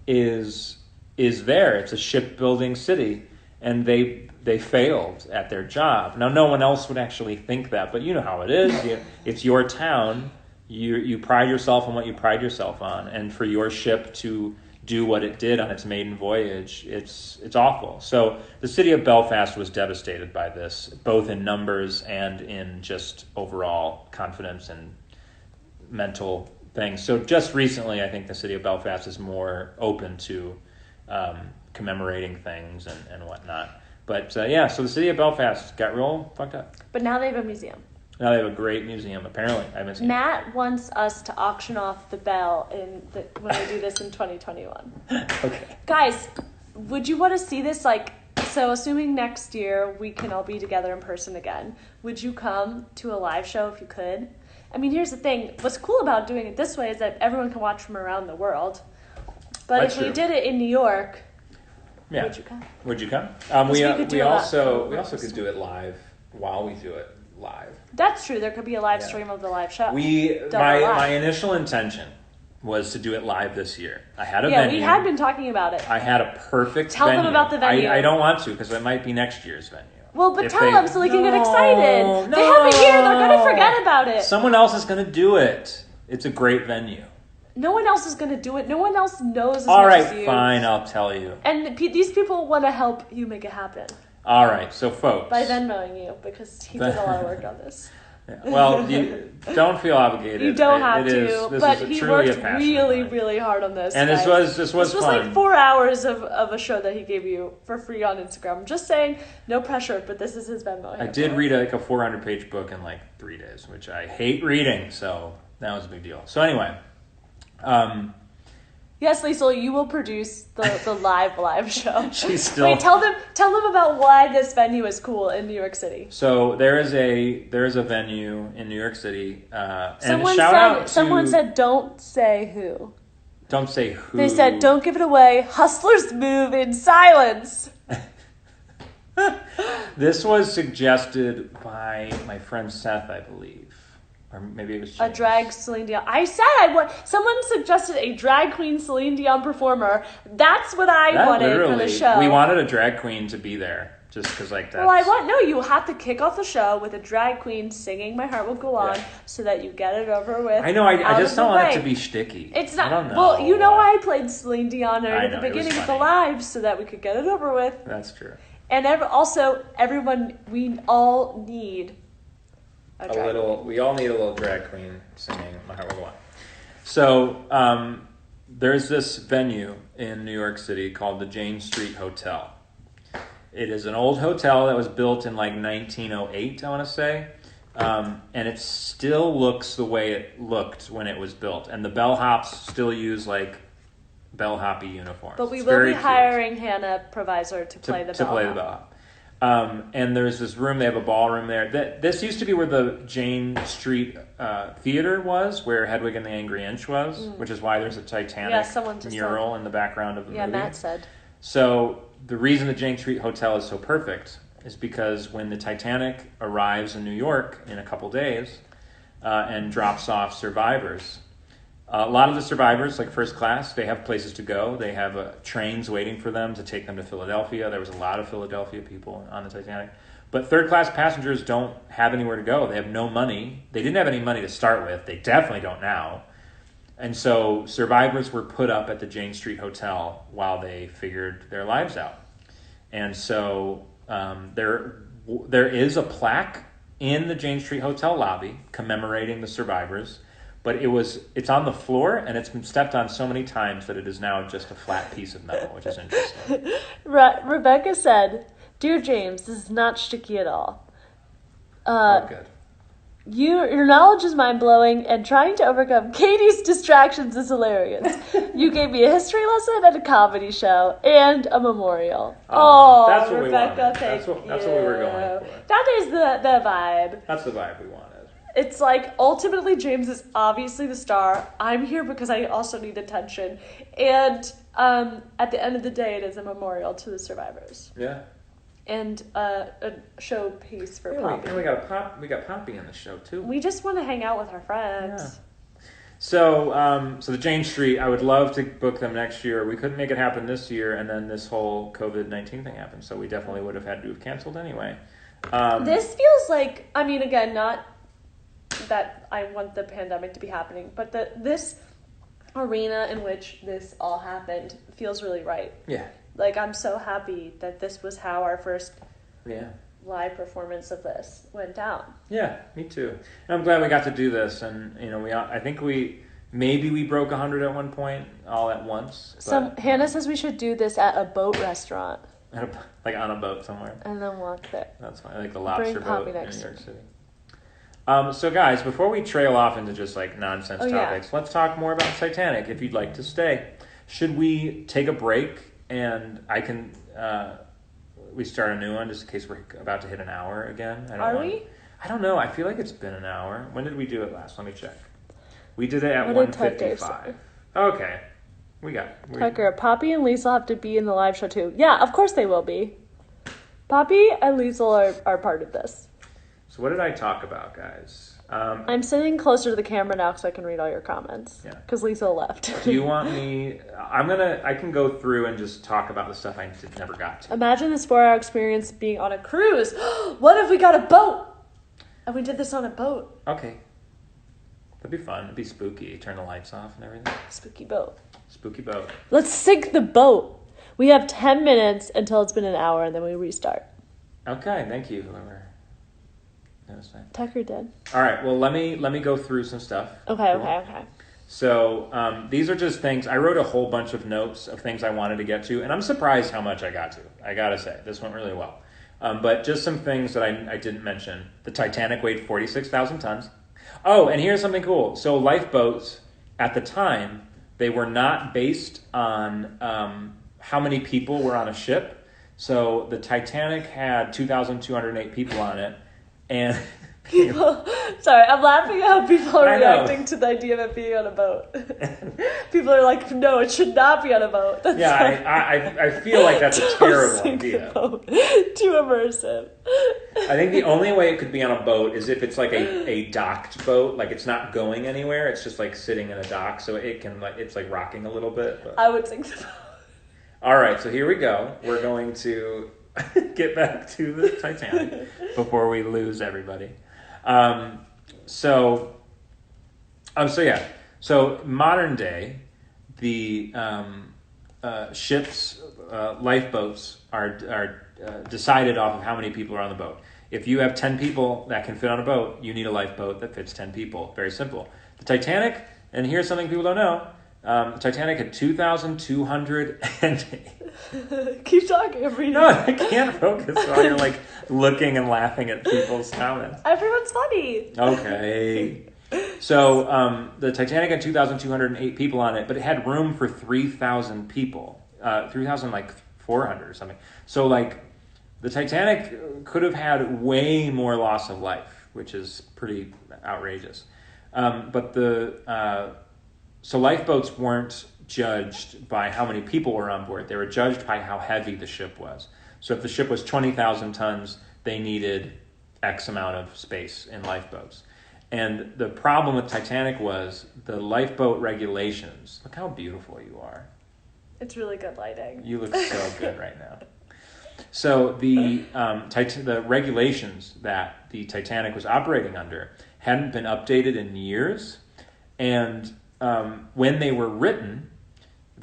is there. It's a shipbuilding city, and they failed at their job. Now, no one else would actually think that, but you know how it is. It's your town. You pride yourself on what you pride yourself on, and for your ship to do what it did on its maiden voyage, it's awful. So the city of Belfast was devastated by this, both in numbers and in just overall confidence and mental things. So just recently, I think the city of Belfast is more open to commemorating things and whatnot. But so the city of Belfast got real fucked up. But now they have a museum. Now they have a great museum, apparently. I haven't seen Matt wants us to auction off the bell when we do this in 2021. Okay. Guys, would you want to see this? So assuming next year we can all be together in person again, would you come to a live show if you could? I mean, here's the thing. What's cool about doing it this way is that everyone can watch from around the world. But That's if we true. did it in New York, Yeah. would you come? Would you come? We also could do it live while we do it live. That's true. There could be a live stream of the live show. My initial intention was to do it live this year. I had a venue. Yeah, we had been talking about it. I had a perfect Tell venue. them about the venue. I don't want to because it might be next year's venue. Well, but tell them so they can get excited. No. They have a year. They're going to forget about it. Someone else is going to do it. It's a great venue. No one else is going to do it. No one else knows as All much right, as you. fine. I'll tell you. And these people want to help you make it happen. All right, so folks. By Venmoing you, because he did a lot of work on this. Yeah. Well, you don't feel obligated. You don't have to, this but is he truly worked a passion really, of mine. really hard on this. And guys. this was fun. Like 4 hours of a show that he gave you for free on Instagram. I'm just saying, no pressure, but this is his Venmo. I did read a 400-page book in 3 days, which I hate reading, so that was a big deal. So anyway, yes, Liesl, you will produce the live show. she's still. Wait, tell them about why this venue is cool in New York City. So there is a venue in New York City, and Someone said, don't say who. Don't say who. They said, don't give it away. Hustlers move in silence. This was suggested by my friend Seth, I believe. Or maybe it was James. A drag Celine Dion. I said someone suggested a drag queen Celine Dion performer. That's what I wanted for the show. We wanted a drag queen to be there, just because that's... Well, you have to kick off the show with a drag queen singing "My Heart Will Go On" so that you get it over with. I know. I just don't want it to be shticky. It's not. I don't know. Well, you know why I played Celine Dion at the beginning of the funny. live so that we could get it over with. That's true. And everyone, we all need we all need a little drag queen singing "My Heart Will Go On." So there's this venue in New York City called the Jane Street Hotel. It is an old hotel that was built in 1908, I want to say, and it still looks the way it looked when it was built. And the bellhops still use bellhoppy uniforms. But we will be hiring Hannah Provisor to play the bellhop. And there's this room, they have a ballroom there. This used to be where the Jane Street Theater was, where Hedwig and the Angry Inch was, which is why there's a Titanic mural in the background of the movie. Yeah, Matt said. So the reason the Jane Street Hotel is so perfect is because when the Titanic arrives in New York in a couple days and drops off survivors, a lot of the survivors, first class, they have places to go. They have trains waiting for them to take them to Philadelphia. There was a lot of Philadelphia people on the Titanic. But third class passengers don't have anywhere to go. They have no money. They didn't have any money to start with. They definitely don't now. And so survivors were put up at the Jane Street Hotel while they figured their lives out. And so there is a plaque in the Jane Street Hotel lobby commemorating the survivors. But it's on the floor, and it's been stepped on so many times that it is now just a flat piece of metal, which is interesting. Rebecca said, "Dear James, this is not sticky at all. Good. Your knowledge is mind-blowing, and trying to overcome Katie's distractions is hilarious. You gave me a history lesson and a comedy show and a memorial. Oh, that's what Rebecca, we wanted. thank you. That's what we were going for. That is the vibe. That's the vibe we wanted. It's like, ultimately, James is obviously the star. I'm here because I also need attention. And at the end of the day, it is a memorial to the survivors. Yeah. And a showpiece for Poppy. And we got Poppy in the show too. We just want to hang out with our friends. Yeah. So the Jane Street, I would love to book them next year. We couldn't make it happen this year, and then this whole COVID-19 thing happened, so we definitely would have had to have canceled anyway. This feels like, I mean, again, not that I want the pandemic to be happening, but this arena in which this all happened feels really right. Yeah. Like, I'm so happy that this was how our first live performance of this went down. Yeah, me too. And I'm glad we got to do this, and I think we broke 100 at one point, all at once. So Hannah says we should do this at a boat restaurant. Like on a boat somewhere. And then walk there. That's fine. Like the lobster boat in New York City. So guys, before we trail off into just like nonsense topics, let's talk more about Titanic if you'd like to stay. Should we take a break and I can we start a new one just in case we're about to hit an hour again? Are we? I don't know. I feel like it's been an hour. When did we do it last? Let me check. We did it at 1:55. Okay. Tucker, Poppy and Liesl have to be in the live show too. Yeah, of course they will be. Poppy and Liesl are part of this. So what did I talk about, guys? I'm sitting closer to the camera now so I can read all your comments. Yeah. Because Liesl left. Do you want me... I can go through and just talk about the stuff I never got to. Imagine this 4-hour experience being on a cruise. What if we got a boat? And we did this on a boat. Okay. That'd be fun. It'd be spooky. Turn the lights off and everything. Spooky boat. Spooky boat. Let's sink the boat. We have 10 minutes until it's been an hour, and then we restart. Okay, thank you, whoever. Tucker did. All right, well, let me go through some stuff. Okay. So these are just things. I wrote a whole bunch of notes of things I wanted to get to, and I'm surprised how much I got to. I gotta say, this went really well. But just some things that I didn't mention. The Titanic weighed 46,000 tons. Oh, and here's something cool. So lifeboats, at the time, they were not based on how many people were on a ship. So the Titanic had 2,208 people on it. And sorry, I'm laughing at how people are reacting to the idea of it being on a boat. People are like, no, it should not be on a boat. That's I feel like that's a terrible idea. Too immersive. I think the only way it could be on a boat is if it's like a docked boat, like it's not going anywhere. It's just like sitting in a dock, so it's like rocking a little bit. But... I would think so. All right, so here we go. We're going to get back to the Titanic before we lose everybody. So modern day, the ships, lifeboats are decided off of how many people are on the boat. If you have 10 people that can fit on a boat, you need a lifeboat that fits 10 people. Very simple. The Titanic, and here's something people don't know, the Titanic had 2,200 Keep talking. I'm reading. No, I can't focus while you're like looking and laughing at people's comments. Everyone's funny. Okay. So the Titanic had 2,208 people on it, but it had room for 3,000 people. 3,400 or something. So like the Titanic could have had way more loss of life, which is pretty outrageous. So lifeboats weren't judged by how many people were on board. They were judged by how heavy the ship was. So if the ship was 20,000 tons, they needed X amount of space in lifeboats. And the problem with Titanic was the lifeboat regulations. Look how beautiful you are. It's really good lighting. You look so good right now. So the regulations that the Titanic was operating under hadn't been updated in years. And when they were written,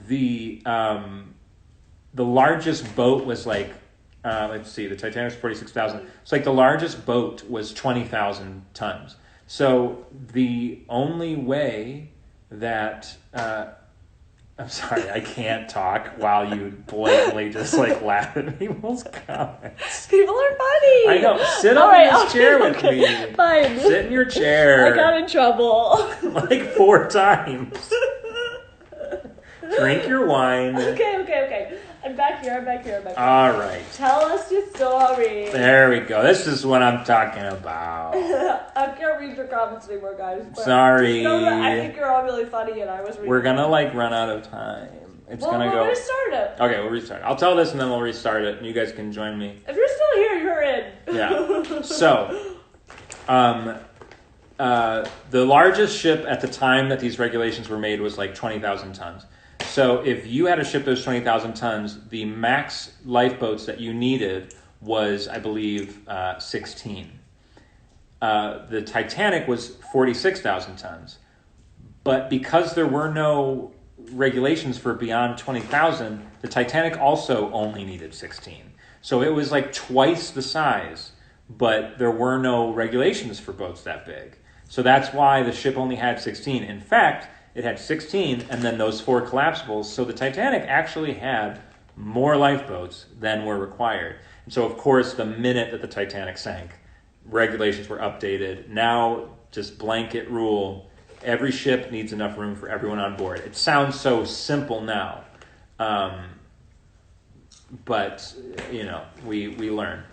the largest boat was like, let's see, the Titanic's 46,000. It's like the largest boat was 20,000 tons. So the only way that I'm sorry, I can't talk while you blatantly just like laugh at people's comments. People are funny. I know. Sit up in this chair with me. Fine. Sit in your chair. I got in trouble. Like 4 times. Drink your wine. Okay. I'm back here. All right. Tell us your story. There we go. This is what I'm talking about. I can't read your comments anymore, guys. Sorry. Know that I think you're all really funny, and I was reading. We're gonna like run out of time. We'll restart it. Okay, we'll restart. I'll tell this and then we'll restart it, and you guys can join me. If you're still here, you're in. Yeah. So, the largest ship at the time that these regulations were made was like 20,000 tons. So if you had a ship that was 20,000 tons, the max lifeboats that you needed was, I believe, 16. The Titanic was 46,000 tons. But because there were no regulations for beyond 20,000, the Titanic also only needed 16. So it was like twice the size, but there were no regulations for boats that big. So that's why the ship only had 16. In fact, it had 16 and then those 4 collapsibles. So the Titanic actually had more lifeboats than were required. And so, of course, the minute that the Titanic sank, regulations were updated. Now, just blanket rule, every ship needs enough room for everyone on board. It sounds so simple now. But, you know, we learn.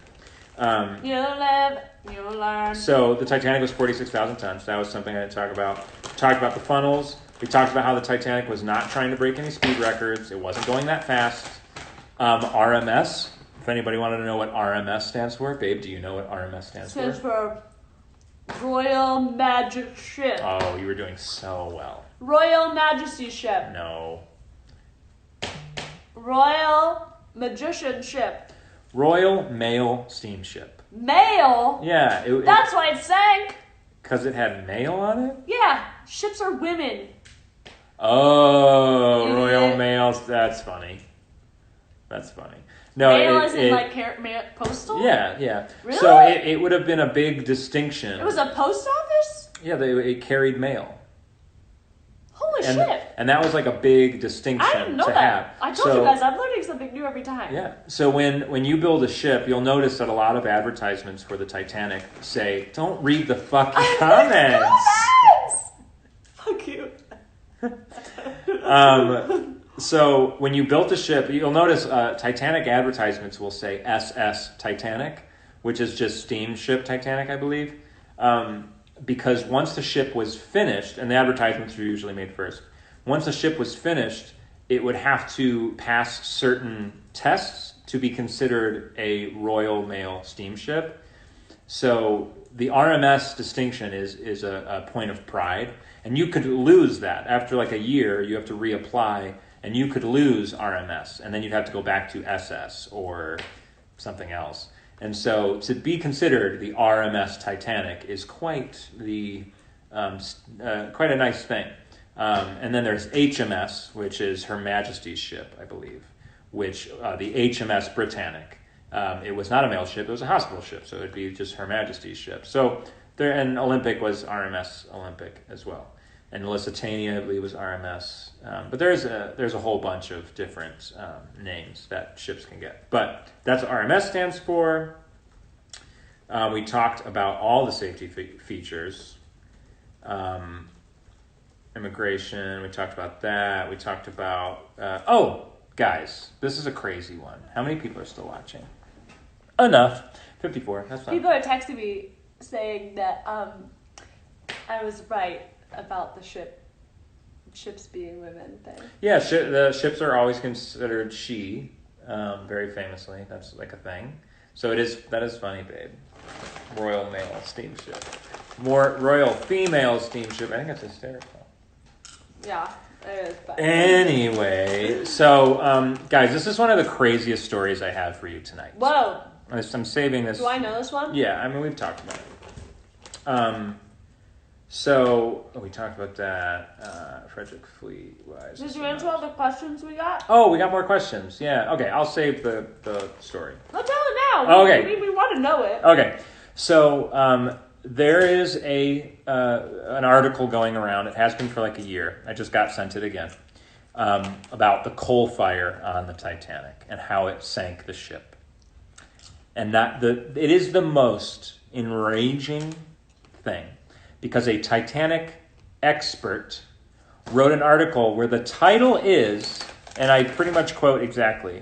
You live, you learn. So the Titanic was 46,000 tons. That was something I didn't talk about. We talked about the funnels. We talked about how the Titanic was not trying to break any speed records. It wasn't going that fast. RMS. If anybody wanted to know what RMS stands for, babe, do you know what RMS stands for? Stands for Royal Magic Ship. Oh, you were doing so well. Royal Majesty Ship. No. Royal Magician Ship. Royal Mail Steamship. Mail? Yeah. That's why it sank. Because it had mail on it? Yeah. Ships are women. Oh, Royal Mail. That's funny. No, mail as in like postal? Yeah. Really? So it would have been a big distinction. It was a post office? Yeah, it carried mail. Holy shit. And that was like a big distinction I didn't know to that. have. I told you guys, I'm learning something new every time. Yeah. So when you build a ship, you'll notice that a lot of advertisements for the Titanic say, "Don't read the fucking comments." Fuck you. So when you built a ship, you'll notice Titanic advertisements will say SS Titanic, which is just steamship Titanic, I believe. Because once the ship was finished, and the advertisements are usually made first, once the ship was finished, it would have to pass certain tests to be considered a Royal Mail steamship. So the RMS distinction is a point of pride, and you could lose that. After like a year, you have to reapply, and you could lose RMS, and then you'd have to go back to SS or something else. And so to be considered the RMS Titanic is quite quite a nice thing. And then there's HMS, which is Her Majesty's ship, I believe, which the HMS Britannic. It was not a mail ship, it was a hospital ship, so it would be just Her Majesty's ship. So there, and Olympic was RMS Olympic as well. And Lusitania, I believe, was RMS. But there's a whole bunch of different names that ships can get. But that's what RMS stands for. We talked about all the safety features. Immigration, we talked about that. We talked about... guys, this is a crazy one. How many people are still watching? Enough. 54, that's fine. People are texting me saying that I was right about the ships being women thing. Yeah, the ships are always considered she, very famously. That's like a thing. So that is funny, babe. Royal Male Steamship. More Royal Female Steamship. I think that's hysterical. Yeah, it is. But anyway, so guys, this is one of the craziest stories I have for you tonight. Whoa. I'm saving this. Do I know this one? Yeah, I mean, we've talked about it. So we talked about that. Frederick Fleet. Did you answer all the questions we got? Oh, we got more questions. Yeah. Okay, I'll save the story. Let's tell it now. Okay. We want to know it. Okay. So there is an article going around. It has been for like a year. I just got sent it again. about the coal fire on the Titanic and how it sank the ship. And it is the most enraging thing, because a Titanic expert wrote an article where the title is, and I pretty much quote exactly,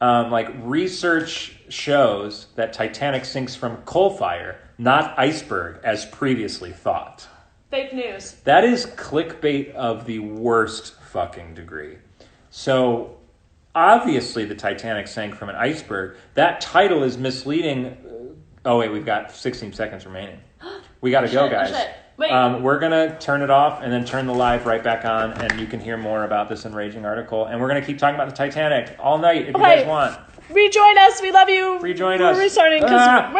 research shows that Titanic sinks from coal fire, not iceberg, as previously thought. Fake news. That is clickbait of the worst fucking degree. So, obviously the Titanic sank from an iceberg. That title is misleading. Oh, wait, we've got 16 seconds remaining. We got to go, guys. Wait. We're going to turn it off and then turn the live right back on, and you can hear more about this enraging article. And we're going to keep talking about the Titanic all night if you guys want. Rejoin us. We love you. Rejoin us. We're restarting because...